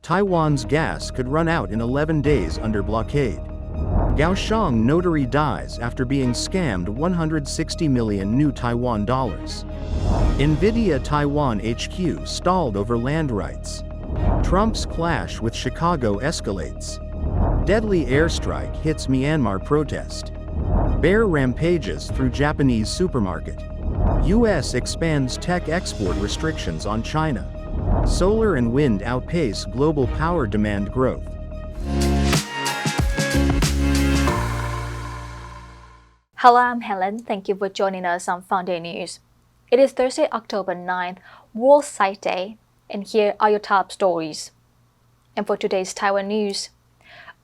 Taiwan's gas could run out in 11 days under blockade. Kaohsiung Notary dies after being scammed 160 million new Taiwan dollars. NVIDIA Taiwan HQ stalled over land rights. Trump's clash with Chicago escalates. Deadly airstrike hits Myanmar protest. Bear rampages through Japanese supermarket. U.S. expands tech export restrictions on China. Solar and wind outpace global power demand growth. Hello, I'm Helen. Thank you for joining us on FUNDAY News. It is Thursday, October 9th, World Sight Day, and here are your top stories. And for today's Taiwan news,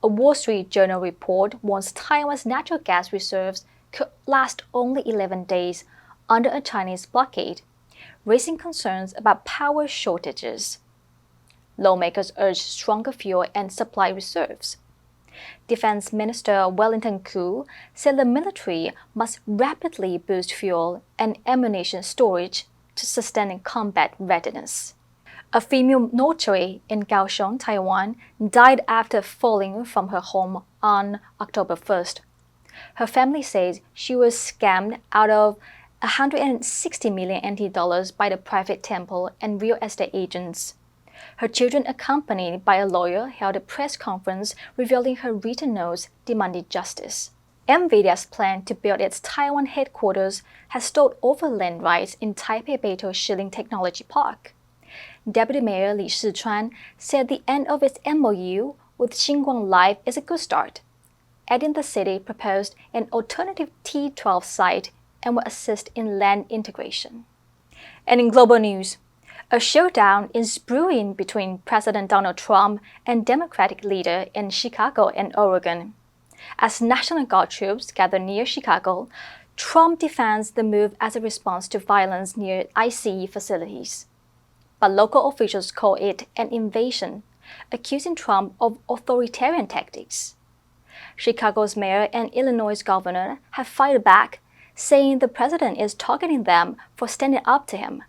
a Wall Street Journal report warns Taiwan's natural gas reserves could last only 11 days under a Chinese blockade, raising concerns about power shortages. Lawmakers urge stronger fuel and supply reserves. Defense Minister Wellington Koo said the military must rapidly boost fuel and ammunition storage to sustain combat readiness. A female notary in Kaohsiung, Taiwan, died after falling from her home on October 1st. Her family says she was scammed out of 160 million NT dollars by the private temple and real estate agents. Her children, accompanied by a lawyer, held a press conference revealing her written notes demanding justice. NVIDIA's plan to build its Taiwan headquarters has stalled over land rights in Taipei-Beitou Shilin Technology Park. Deputy Mayor Li Sichuan said the end of its MOU with Xinguang Life is a good start, adding the city proposed an alternative T12 site and will assist in land integration. And in global news, a showdown is brewing between President Donald Trump and Democratic leader in Chicago and Oregon. As National Guard troops gather near Chicago, Trump defends the move as a response to violence near ICE facilities. But local officials call it an invasion, accusing Trump of authoritarian tactics. Chicago's mayor and Illinois' governor have fired back, saying the president is targeting them for standing up to him.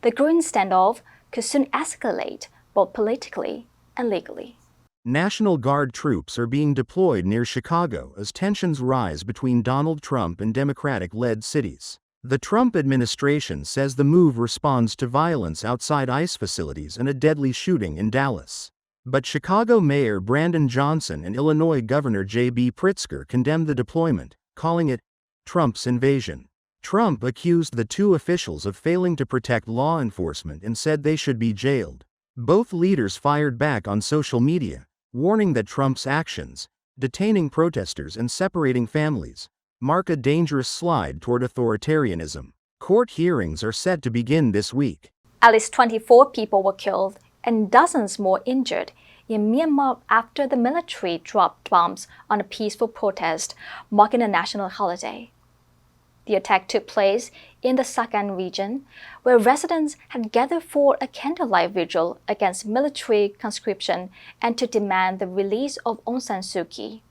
The growing standoff could soon escalate both politically and legally. National Guard troops are being deployed near Chicago as tensions rise between Donald Trump and Democratic-led cities. The Trump administration says the move responds to violence outside ICE facilities and a deadly shooting in Dallas. But Chicago Mayor Brandon Johnson and Illinois Governor J.B. Pritzker condemned the deployment, calling it Trump's invasion. Trump accused the two officials of failing to protect law enforcement and said they should be jailed. Both leaders fired back on social media, warning that Trump's actions, detaining protesters and separating families, mark a dangerous slide toward authoritarianism. Court hearings are set to begin this week. At least 24 people were killed and dozens more injured in Myanmar after the military dropped bombs on a peaceful protest marking a national holiday. The attack took place in the Sakan region, where residents had gathered for a candlelight vigil against military conscription and to demand the release of Aung San Suu Kyi.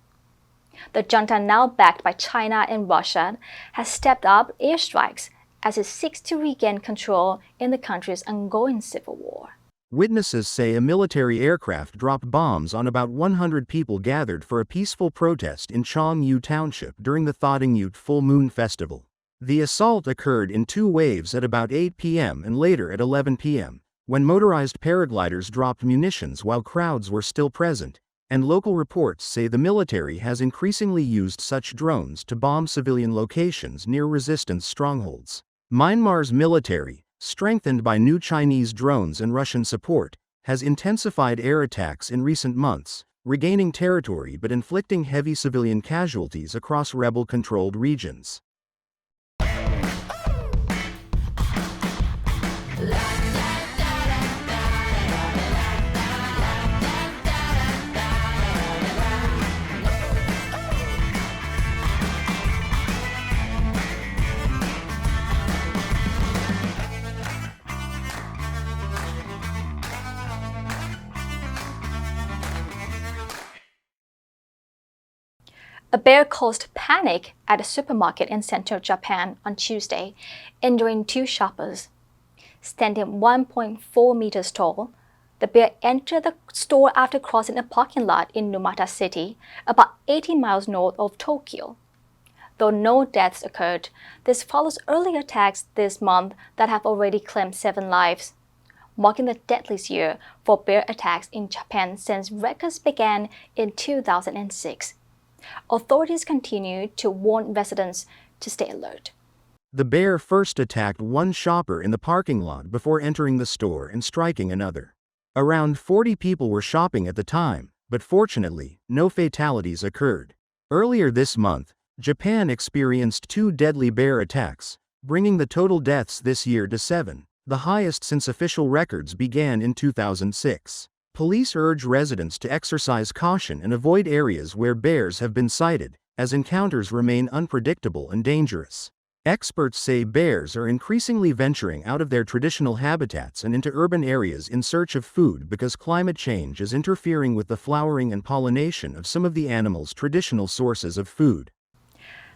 The junta, now backed by China and Russia, has stepped up airstrikes as it seeks to regain control in the country's ongoing civil war. Witnesses say a military aircraft dropped bombs on about 100 people gathered for a peaceful protest in Chong Yu Township during the Thotting Ute Full Moon Festival. The assault occurred in two waves at about 8 p.m. and later at 11 p.m., when motorized paragliders dropped munitions while crowds were still present, and local reports say the military has increasingly used such drones to bomb civilian locations near resistance strongholds. Myanmar's military, strengthened by new Chinese drones and Russian support, has intensified air attacks in recent months, regaining territory but inflicting heavy civilian casualties across rebel-controlled regions. A bear caused panic at a supermarket in central Japan on Tuesday, injuring two shoppers. Standing 1.4 meters tall, The bear entered the store after crossing a parking lot in Numata City, about 18 miles north of Tokyo. Though no deaths occurred, this follows earlier attacks this month that have already claimed 7 lives, marking the deadliest year for bear attacks in Japan since records began in 2006. Authorities continue to warn residents to stay alert. The bear first attacked one shopper in the parking lot before entering the store and striking another. Around 40 people were shopping at the time, but fortunately, no fatalities occurred. Earlier this month, Japan experienced 2 deadly bear attacks, bringing the total deaths this year to 7, the highest since official records began in 2006. Police urge residents to exercise caution and avoid areas where bears have been sighted, as encounters remain unpredictable and dangerous. Experts say bears are increasingly venturing out of their traditional habitats and into urban areas in search of food because climate change is interfering with the flowering and pollination of some of the animals' traditional sources of food.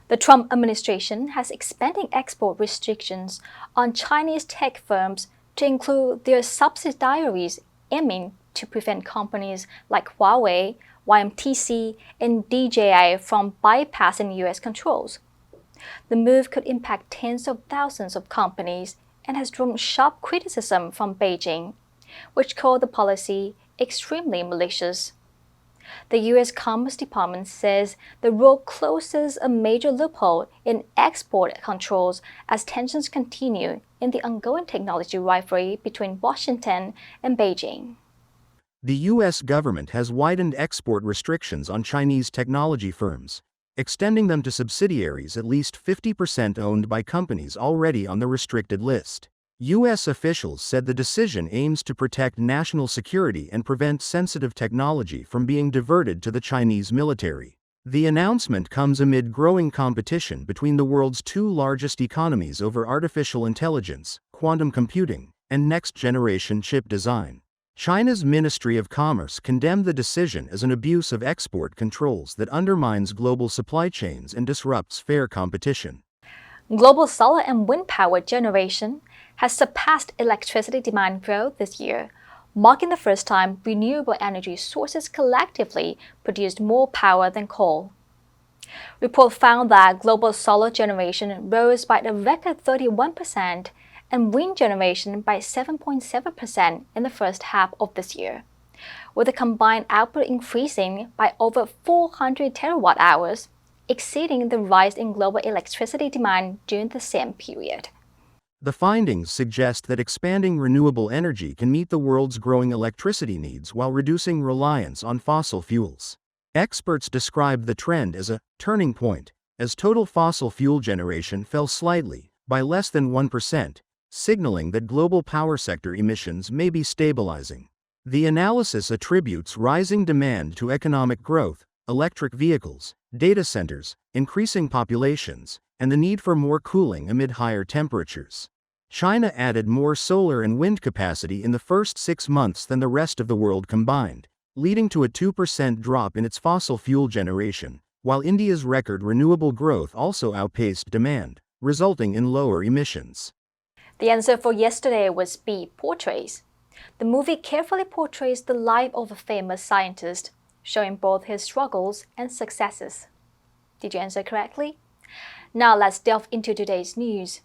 The Trump administration has expanding export restrictions on Chinese tech firms to include their subsidiaries, aiming to prevent companies like Huawei, YMTC, and DJI from bypassing U.S. controls. The move could impact tens of thousands of companies and has drawn sharp criticism from Beijing, which called the policy extremely malicious. The U.S. Commerce Department says the rule closes a major loophole in export controls as tensions continue in the ongoing technology rivalry between Washington and Beijing. The U.S. government has widened export restrictions on Chinese technology firms, extending them to subsidiaries at least 50% owned by companies already on the restricted list. U.S. officials said the decision aims to protect national security and prevent sensitive technology from being diverted to the Chinese military. The announcement comes amid growing competition between the world's 2 largest economies over artificial intelligence, quantum computing, and next-generation chip design. China's Ministry of Commerce condemned the decision as an abuse of export controls that undermines global supply chains and disrupts fair competition. Global solar and wind power generation has surpassed electricity demand growth this year, marking the first time renewable energy sources collectively produced more power than coal. Report found that global solar generation rose by a record 31% and wind generation by 7.7% in the first half of this year, with the combined output increasing by over 400 terawatt-hours, exceeding the rise in global electricity demand during the same period. The findings suggest that expanding renewable energy can meet the world's growing electricity needs while reducing reliance on fossil fuels. Experts described the trend as a turning point, as total fossil fuel generation fell slightly, by less than 1%, signaling that global power sector emissions may be stabilizing. The analysis attributes rising demand to economic growth, electric vehicles, data centers, increasing populations, and the need for more cooling amid higher temperatures. China added more solar and wind capacity in the first 6 months than the rest of the world combined, leading to a 2% drop in its fossil fuel generation, while India's record renewable growth also outpaced demand, resulting in lower emissions. The answer for yesterday was B, Portraits. The movie carefully portrays the life of a famous scientist, showing both his struggles and successes. Did you answer correctly? Now let's delve into today's news.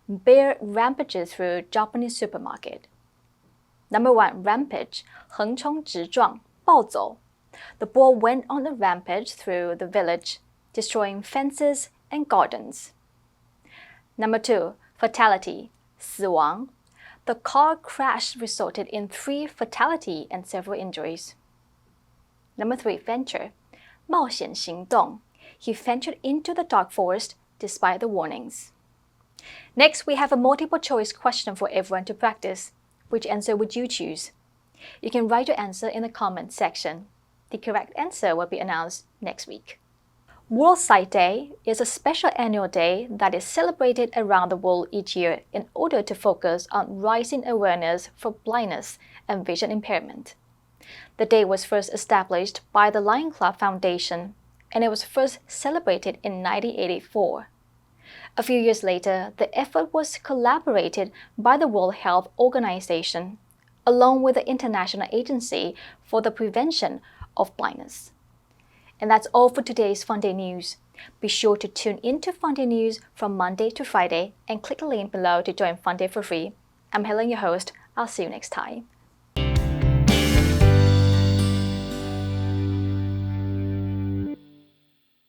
Bear rampages through Japanese supermarket. Number 1. Rampage, 横冲直撞,暴走. The boar went on a rampage through the village, destroying fences and gardens. Number 2. Fatality, 死亡. The car crash resulted in 3 fatalities and several injuries. Number 3. Venture, 冒险行动. He ventured into the dark forest despite the warnings. Next, we have a multiple choice question for everyone to practice. Which answer would you choose? You can write your answer in the comment section. The correct answer will be announced next week. World Sight Day is a special annual day that is celebrated around the world each year in order to focus on raising awareness for blindness and vision impairment. The day was first established by the Lion Club Foundation, and it was first celebrated in 1984. A few years later, the effort was collaborated by the World Health Organization, along with the International Agency for the Prevention of Blindness. And that's all for today's FUNDAY News. Be sure to tune in to FUNDAY News from Monday to Friday and click the link below to join FUNDAY for free. I'm Helen, your host. I'll see you next time.